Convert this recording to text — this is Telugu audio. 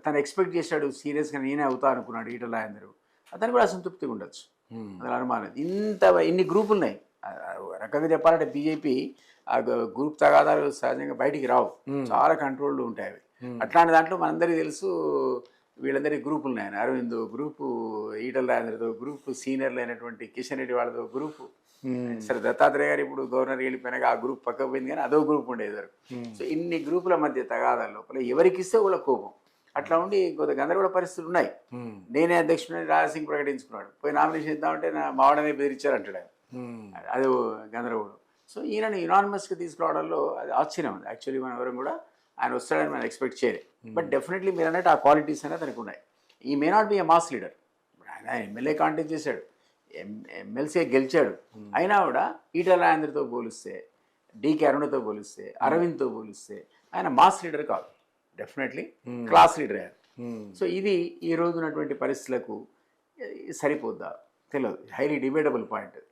తను ఎక్స్పెక్ట్ చేశాడు సీరియస్గా నేనే అవుతా అనుకున్నాడు ఈటల రాజేందర్. అతను కూడా అసంతృప్తిగా ఉండొచ్చు, అసలు అనుమానం. ఇన్ని గ్రూపులు ఉన్నాయి. రకంగా చెప్పాలంటే బీజేపీ ఆ గ్రూప్ తగాదాలు సహజంగా బయటికి రావు, చాలా కంట్రోల్డ్ ఉంటాయి అవి. అట్లాంటి దాంట్లో మనందరికీ తెలుసు వీళ్ళందరికీ గ్రూపులు ఉన్నాయని. అరవింద్ గ్రూపు, ఈటల రాజేందర్తో గ్రూపు, సీనియర్లు అయినటువంటి కిషన్ రెడ్డి వాళ్ళతో గ్రూపు. సరే దత్తాత్రేయ గారు ఇప్పుడు గవర్నర్ వెళ్ళిపోయినాక ఆ గ్రూప్ పక్కకు పోయింది, కానీ అదో గ్రూప్ ఉండేది వరకు. సో ఇన్ని గ్రూపుల మధ్య తగాదాల లోపల ఎవరికి ఇస్తే వాళ్ళ కోపం అట్లా ఉండి కొంత గందరగోళ పరిస్థితులు ఉన్నాయి. నేనే అధ్యక్షుడిని రాజసింగ్ ప్రకటించుకున్నాడు, పోయి నామినేషన్ ఇద్దామంటే నా మావాడనే బెదిరించారు అంటాడు ఆయన. అది గందరగోళం. సో ఈయనను యునానిమస్గా తీసుకురావడంలో అది ఆశ్చర్యం ఉంది. యాక్చువల్లీ మనం ఎవరు కూడా ఆయన వస్తాడని మనం ఎక్స్పెక్ట్ చేయలేదు. బట్ డెఫినెట్లీ మీరు అన్నట్టు ఆ క్వాలిటీస్ అనేది అతనికి ఉన్నాయి. ఈ may not be A mass leader. ఆయన ఎమ్మెల్యే కాంటెస్ట్ చేశాడు, ఎమ్మెల్సీ గెలిచాడు. అయినా కూడా ఈటల రాజేందర్తో పోలిస్తే, డికే అరుణతో పోలిస్తే, అరవింద్తో పోలిస్తే ఆయన మాస్ లీడర్ కాదు, డెఫినెట్లీ క్లాస్ లీడర్ అయ్యారు. సో ఇది ఈ రోజున్నటువంటి పరిస్థితులకు సరిపోద్దా తెలియదు. Highly debatable point.